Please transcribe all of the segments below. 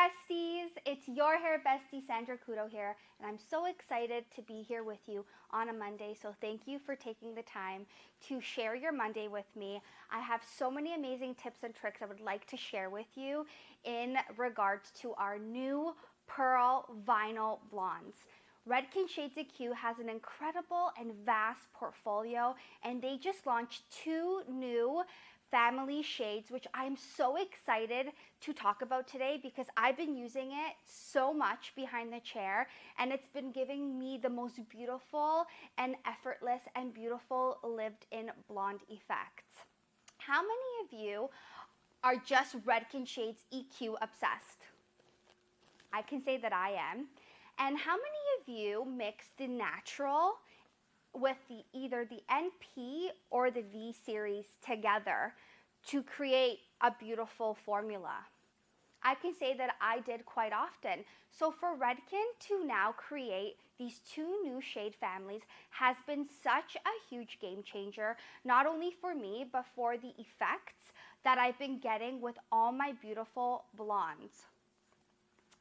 besties, it's your hair bestie Sandra Couto here, and I'm so excited to be here with you on a Monday. So thank you for taking the time to share your Monday with me. I have so many amazing tips and tricks I would like to share with you in regards to our new Pearl Vinyl Blondes. Redken Shades of Q has an incredible and vast portfolio, and they just launched 2 new family shades, which I'm so excited to talk about today because I've been using it so much behind the chair, and it's been giving me the most beautiful and effortless and beautiful lived-in blonde effects. How many of you are just Redken Shades EQ obsessed? I can say that I am. And how many of you mix the natural with either the NP or the V series together to create a beautiful formula? I can say that I did quite often. So for Redken to now create these 2 new shade families has been such a huge game changer, not only for me, but for the effects that I've been getting with all my beautiful blondes.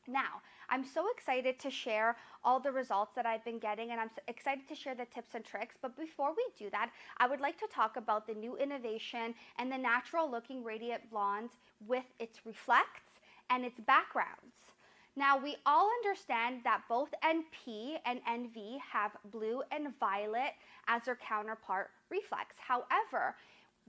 Now, I'm so excited to share all the results that I've been getting, and I'm excited to share the tips and tricks. But before we do that, I would like to talk about the new innovation and the natural looking radiant blondes with its reflects and its backgrounds. Now, we all understand that both NP and NV have blue and violet as their counterpart reflex. However,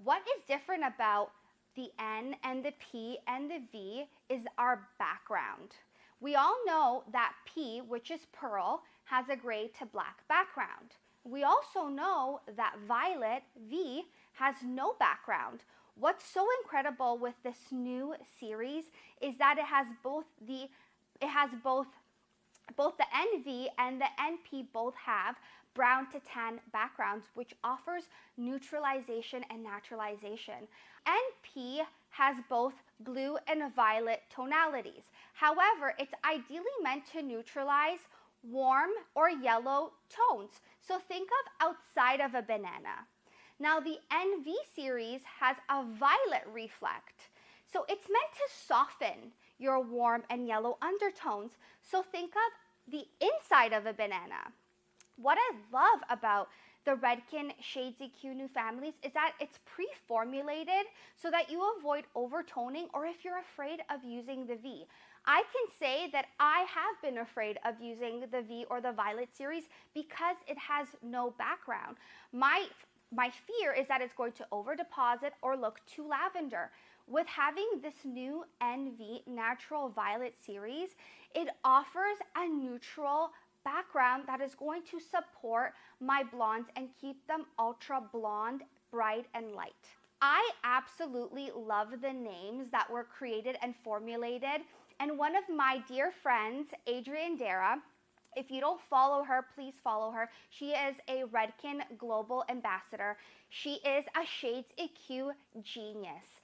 what is different about the N and the P and the V is our background. We all know that P, which is pearl, has a gray to black background. We also know that violet, V, has no background. What's so incredible with this new series is that it has both the NV and the NP both have brown to tan backgrounds, which offers neutralization and naturalization. NP has both blue and violet tonalities. However, it's ideally meant to neutralize warm or yellow tones. So think of outside of a banana. Now the NV series has a violet reflect. So it's meant to soften your warm and yellow undertones. So think of the inside of a banana. What I love about the Redken Shades EQ new families is that it's pre-formulated so that you avoid overtoning, or if you're afraid of using the V. I can say that I have been afraid of using the V or the Violet series because it has no background. My fear is that it's going to over deposit or look too lavender. With having this new NV Natural Violet series, it offers a neutral background that is going to support my blondes and keep them ultra blonde, bright, and light. I absolutely love the names that were created and formulated, and one of my dear friends, Adrienne Dara, if you don't follow her, please follow her. She is a Redken Global Ambassador. She is a Shades EQ genius.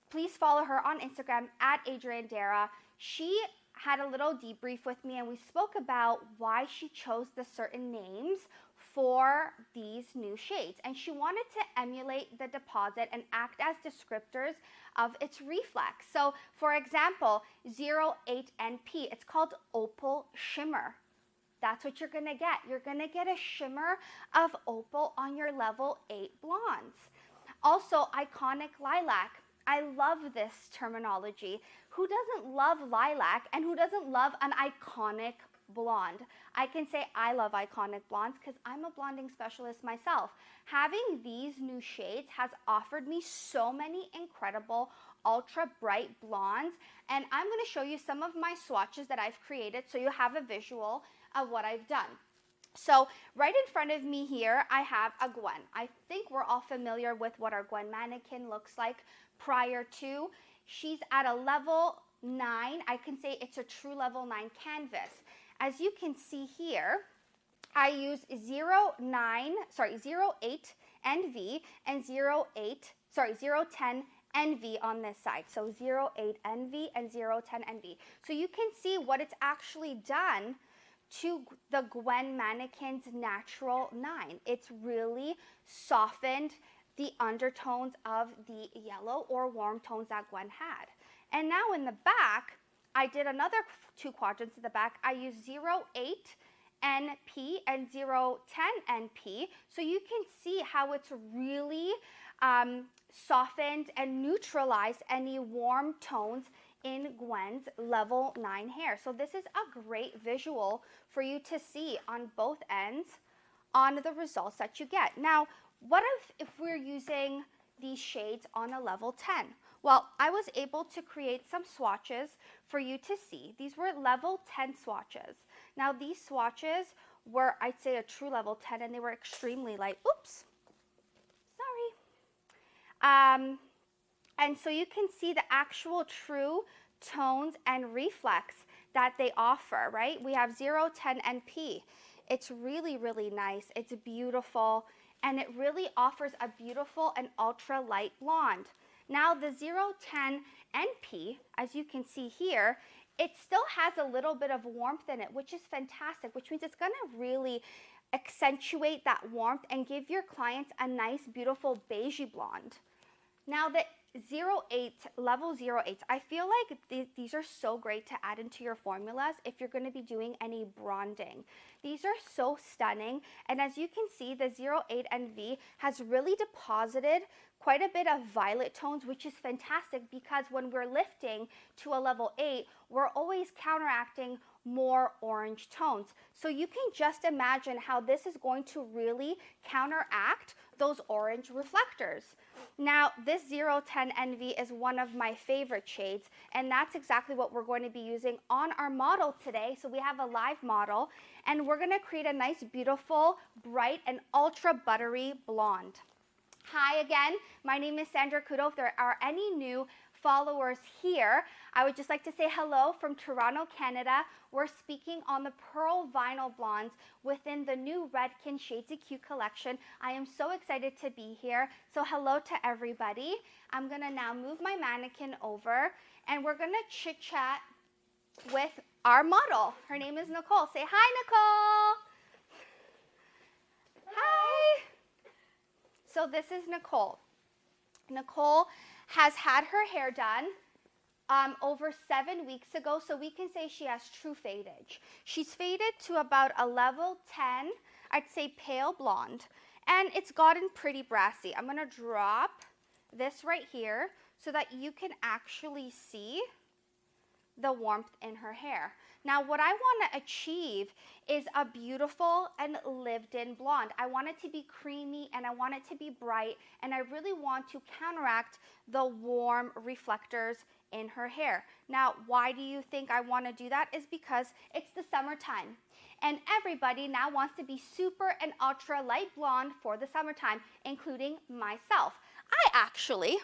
Please follow her on Instagram at Adrienne Dara. She had a little debrief with me, and we spoke about why she chose the certain names for these new shades, and she wanted to emulate the deposit and act as descriptors of its reflex. So for example, 08NP, it's called Opal Shimmer. That's what you're gonna get. You're gonna get a shimmer of opal on your level 8 blondes. Also, Iconic Lilac. I love this terminology. Who doesn't love lilac, and who doesn't love an iconic blonde? I can say I love iconic blondes because I'm a blonding specialist myself. Having these new shades has offered me so many incredible ultra bright blondes, and I'm going to show you some of my swatches that I've created so you have a visual of what I've done. So right in front of me here, I have a Gwen. I think we're all familiar with what our Gwen mannequin looks like prior to. She's at a level 9. I can say it's a true level 9 canvas. As you can see here, I use 08 NV and 010 NV on this side. So 08 NV and 010 NV. So you can see what it's actually done to the Gwen mannequin's natural 9. It's really softened the undertones of the yellow or warm tones that Gwen had. And now in the back, I did another 2 quadrants at the back. I used 08 NP and 010 NP. So you can see how it's really softened and neutralized any warm tones in Gwen's level 9 hair. So this is a great visual for you to see on both ends on the results that you get. Now, what if we're using these shades on a level 10? Well, I was able to create some swatches for you to see. These were level 10 swatches. Now, these swatches were, I'd say, a true level 10, and they were extremely light. Oops, sorry. And so you can see the actual true tones and reflex that they offer, right? We have 010 NP. It's really, really nice. It's beautiful, and it really offers a beautiful and ultra light blonde. Now the 010 NP, as you can see here, it still has a little bit of warmth in it, which is fantastic, which means it's gonna really accentuate that warmth and give your clients a nice, beautiful beigey blonde. Now the 08, level 08, I feel like these are so great to add into your formulas if you're going to be doing any bonding. These are so stunning, and as you can see, the 08 NV has really deposited quite a bit of violet tones, which is fantastic because when we're lifting to a level 8, we're always counteracting more orange tones. So you can just imagine how this is going to really counteract those orange reflectors. Now, this 010 NV is one of my favorite shades, and that's exactly what we're going to be using on our model today. So we have a live model, and we're going to create a nice, beautiful, bright, and ultra buttery blonde. Hi again, my name is Sandra Couto. If there are any new followers here, I would just like to say hello from Toronto, Canada. We're speaking on the Pearl Vinyl Blondes within the new Redken Shades of Q collection. I am so excited to be here. So hello to everybody. I'm gonna now move my mannequin over, and we're gonna chit chat with our model. Her name is Nicole. Say hi, Nicole. Hi. So this is Nicole. Nicole has had her hair done over 7 weeks ago, so we can say she has true fadage. She's faded to about a level 10, I'd say pale blonde, and it's gotten pretty brassy. I'm gonna drop this right here so that you can actually see the warmth in her hair. Now, what I want to achieve is a beautiful and lived-in blonde. I want it to be creamy, and I want it to be bright, and I really want to counteract the warm reflectors in her hair. Now, why do you think I want to do that? Is because it's the summertime, and everybody now wants to be super and ultra light blonde for the summertime, including myself. I actually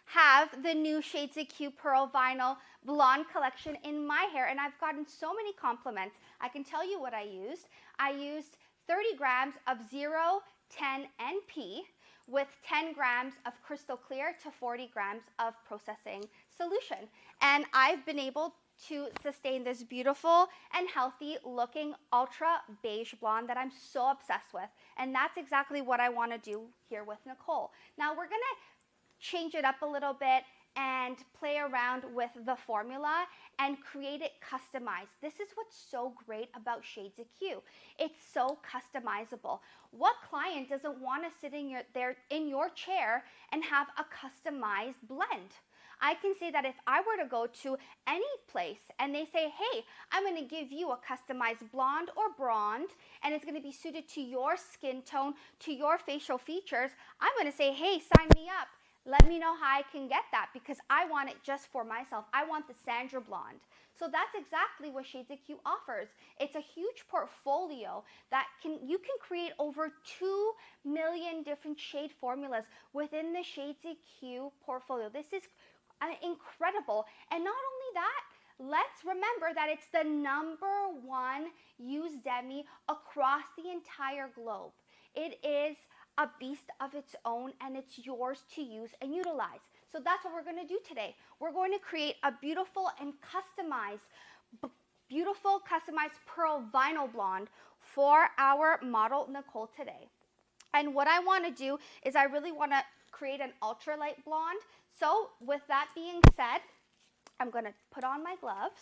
have the new Shades of Q Pearl Vinyl Blonde collection in my hair, and I've gotten so many compliments. I can tell you what I used. I used 30 grams of 010 NP with 10 grams of crystal clear to 40 grams of processing solution. And I've been able to sustain this beautiful and healthy looking ultra beige blonde that I'm so obsessed with. And that's exactly what I want to do here with Nicole. Now we're gonna change it up a little bit and play around with the formula and create it customized. This is what's so great about Shades of Q. It's so customizable. What client doesn't want to sit in your chair and have a customized blend? I can say that if I were to go to any place and they say, hey, I'm going to give you a customized blonde or blonde, and it's going to be suited to your skin tone, to your facial features, I'm going to say, hey, sign me up. Let me know how I can get that, because I want it just for myself. I want the Sandra blonde. So that's exactly what Shades of Q offers. It's a huge portfolio that you can create over 2 million different shade formulas within the Shades of Q portfolio. This is incredible. And not only that, let's remember that it's the #1 used demi across the entire globe. It is a beast of its own, and it's yours to use and utilize. So that's what we're going to do today. We're going to create a beautiful customized pearl vinyl blonde for our model Nicole today. And what I want to do is I really want to create an ultralight blonde. So with that being said, I'm going to put on my gloves.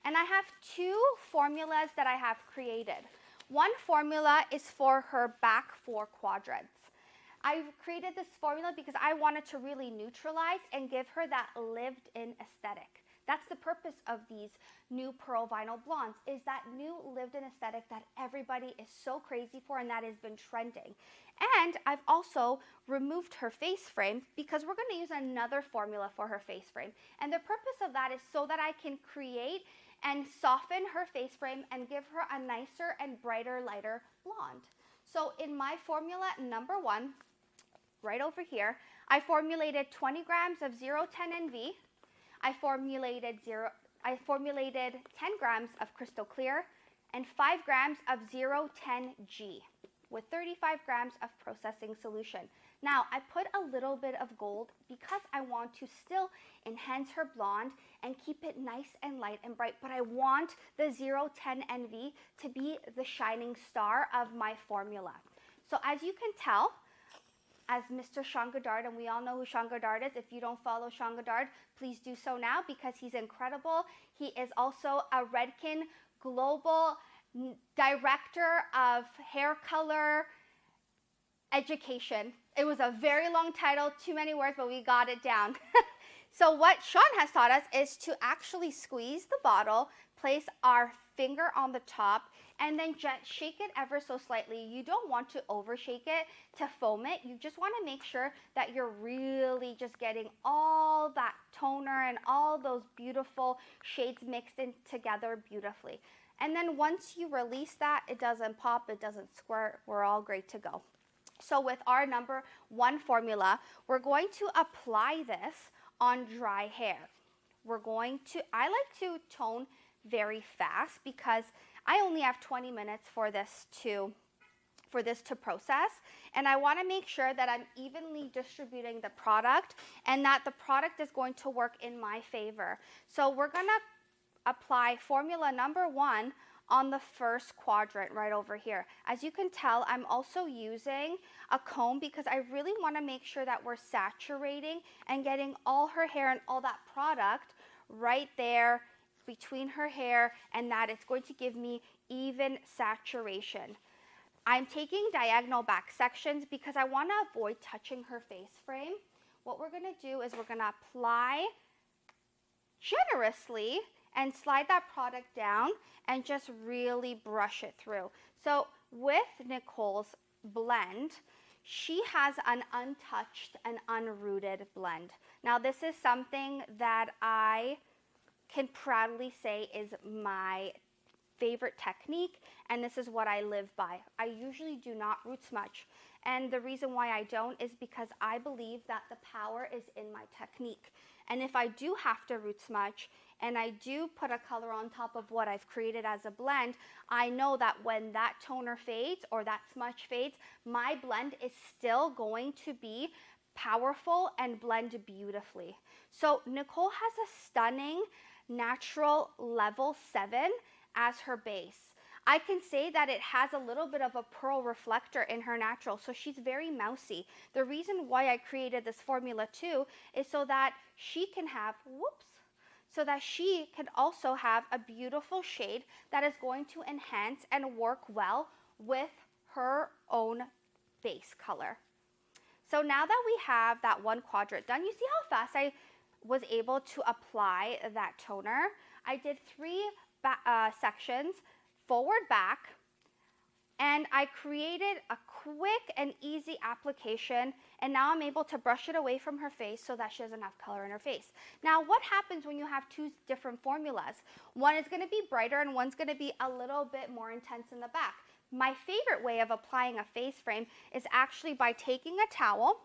And I have two formulas that I have created. One formula is for her back 4 quadrants. I created this formula because I wanted to really neutralize and give her that lived-in aesthetic. That's the purpose of these new pearl vinyl blondes, is that new lived-in aesthetic that everybody is so crazy for and that has been trending. And I've also removed her face frame because we're going to use another formula for her face frame. And the purpose of that is so that I can create and soften her face frame and give her a nicer and brighter, lighter blonde. So in my formula number 1, right over here, I formulated 20 grams of 010 NV. I formulated 10 grams of crystal clear and 5 grams of 010G with 35 grams of processing solution. Now, I put a little bit of gold because I want to still enhance her blonde and keep it nice and light and bright, but I want the 010 NV to be the shining star of my formula. So as you can tell, as Mr. Sean Goddard, and we all know who Sean Goddard is. If you don't follow Sean Goddard, please do so now because he's incredible. He is also a Redken Global Director of Hair Color Education. It was a very long title, too many words, but we got it down. So what Sean has taught us is to actually squeeze the bottle, place our finger on the top, and then just shake it ever so slightly. You don't want to overshake it to foam it. You just want to make sure that you're really just getting all that toner and all those beautiful shades mixed in together beautifully. And then once you release that, it doesn't pop, it doesn't squirt, we're all great to go. So with our number 1 formula, we're going to apply this on dry hair. I like to tone very fast because I only have 20 minutes for this to process, and I want to make sure that I'm evenly distributing the product and that the product is going to work in my favor. So we're going to apply formula number 1 on the first quadrant right over here. As you can tell, I'm also using a comb because I really want to make sure that we're saturating and getting all her hair and all that product right there between her hair, and that it's going to give me even saturation. I'm taking diagonal back sections because I want to avoid touching her face frame. What we're going to do is we're going to apply generously and slide that product down and just really brush it through. So with Nicole's blend, she has an untouched and unrooted blend. Now this is something that I can proudly say is my favorite technique, and this is what I live by. I usually do not root smudge, and the reason why I don't is because I believe that the power is in my technique. And if I do have to root smudge and I do put a color on top of what I've created as a blend, I know that when that toner fades or that smudge fades, my blend is still going to be powerful and blend beautifully. So Nicole has a stunning natural level 7 as her base. I can say that it has a little bit of a pearl reflector in her natural, so she's very mousy. The reason why I created this formula too is so that she can have, so that she can also have a beautiful shade that is going to enhance and work well with her own base color. So now that we have that one quadrant done, you see how fast I was able to apply that toner? I did 3 sections, forward, back, and I created a quick and easy application, and now I'm able to brush it away from her face so that she doesn't have color in her face. Now, what happens when you have 2 different formulas? One is going to be brighter and one's going to be a little bit more intense in the back. My favorite way of applying a face frame is actually by taking a towel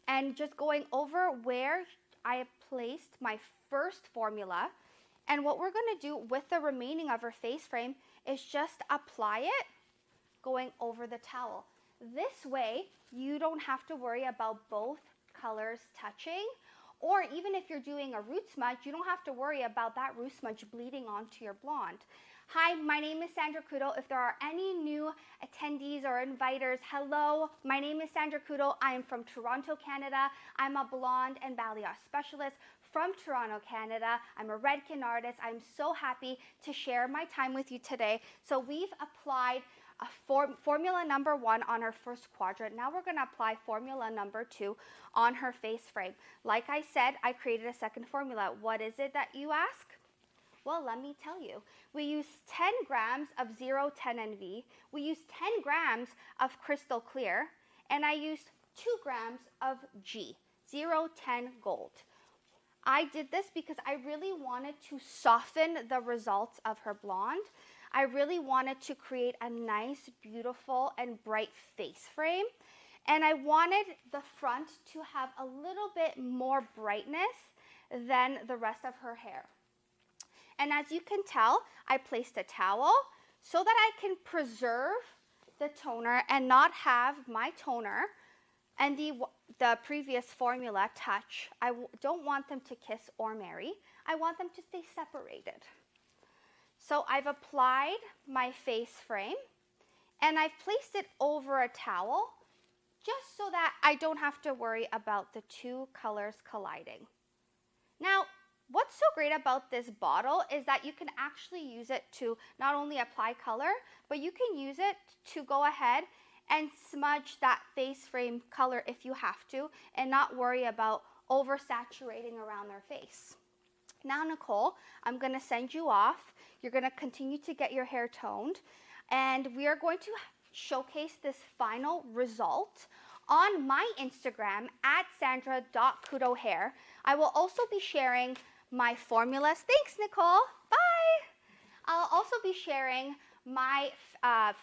and just going over where I have placed my first formula. And what we're going to do with the remaining of her face frame is just apply it going over the towel. This way, you don't have to worry about both colors touching, or even if you're doing a root smudge, you don't have to worry about that root smudge bleeding onto your blonde. Hi, my name is Sandra Couto. If there are any new attendees or inviters, hello, my name is Sandra Couto. I am from Toronto, Canada. I'm a blonde and balayage specialist from Toronto, Canada. I'm a Redken artist. I'm so happy to share my time with you today. So we've applied a formula number 1 on her first quadrant. Now we're going to apply formula number 2 on her face frame. Like I said, I created a second formula. What is it that you ask? Well, let me tell you. We use 10 grams of 010 NV. We use 10 grams of crystal clear. And I used 2 grams of G, 010 gold. I did this because I really wanted to soften the results of her blonde. I really wanted to create a nice, beautiful, and bright face frame. And I wanted the front to have a little bit more brightness than the rest of her hair. And as you can tell, I placed a towel so that I can preserve the toner and not have my toner and the previous formula touch. I don't want them to kiss or marry. I want them to stay separated. So I've applied my face frame and I've placed it over a towel just so that I don't have to worry about the two colors colliding. Now, what's so great about this bottle is that you can actually use it to not only apply color, but you can use it to go ahead and smudge that face frame color if you have to and not worry about oversaturating around their face. Now, Nicole, I'm going to send you off. You're going to continue to get your hair toned, and we are going to showcase this final result on my Instagram at sandra.coutohair. I will also be sharing my formulas. Thanks, Nicole. Bye. I'll also be sharing my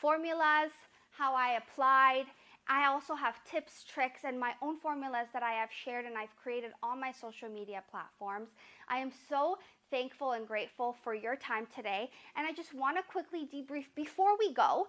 formulas, how I applied. I also have tips, tricks, and my own formulas that I have shared and I've created on my social media platforms. I am so thankful and grateful for your time today. And I just want to quickly debrief before we go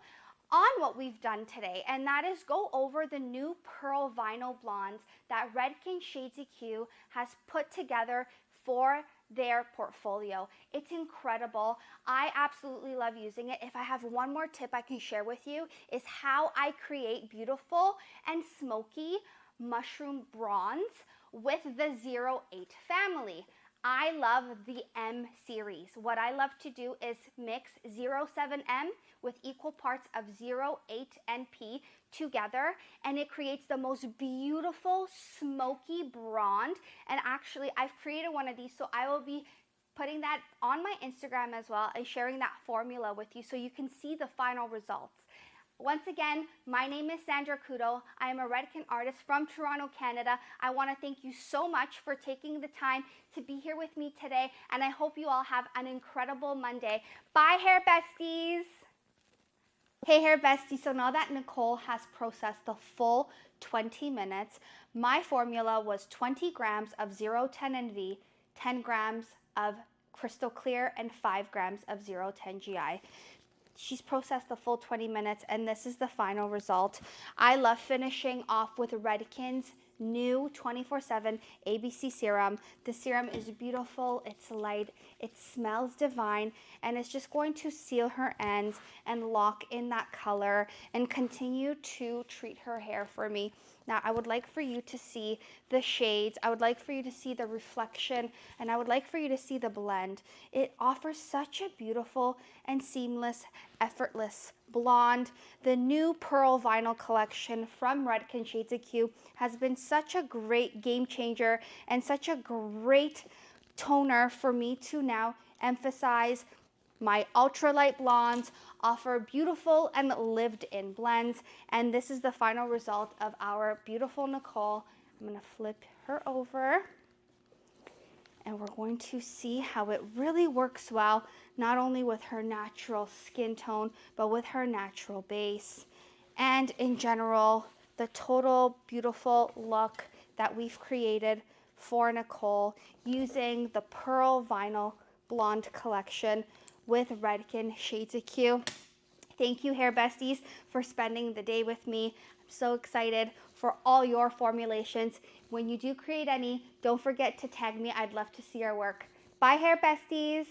on what we've done today, and that is go over the new Pearl Vinyl Blondes that Redken Shades EQ has put together for their portfolio. It's incredible. I absolutely love using it. If I have one more tip I can share with you is how I create beautiful and smoky mushroom bronze with the 08 family. I love the M series. What I love to do is mix 07M with equal parts of 08 NP together, and it creates the most beautiful smoky blonde. And actually, I've created one of these, so I will be putting that on my Instagram as well and sharing that formula with you so you can see the final results. Once again, my name is Sandra Couto. I am a Redken artist from Toronto, Canada. I want to thank you so much for taking the time to be here with me today, and I hope you all have an incredible Monday. Bye, hair besties. Hey, hair besties. So now that Nicole has processed the full 20 minutes, my formula was 20 grams of 010 NV, 10 grams of crystal clear, and 5 grams of 010 GI. She's processed the full 20 minutes, and this is the final result. I love finishing off with Redken's new 24/7 ABC serum. The serum is beautiful, it's light, it smells divine, and it's just going to seal her ends and lock in that color and continue to treat her hair for me. Now, I would like for you to see the shades. I would like for you to see the reflection, and I would like for you to see the blend. It offers such a beautiful and seamless, effortless blonde. The new Pearl Vinyl collection from Redken Shades EQ has been such a great game changer and such a great toner for me to now emphasize my ultralight blondes, offer beautiful and lived-in blends, and this is the final result of our beautiful Nicole. I'm going to flip her over, and we're going to see how it really works well, not only with her natural skin tone, but with her natural base, and in general, the total beautiful look that we've created for Nicole using the Pearl Vinyl Blonde collection with Redken Shades EQ. Thank you, hair besties, for spending the day with me. I'm so excited for all your formulations. When you do create any, don't forget to tag me. I'd love to see your work. Bye, hair besties.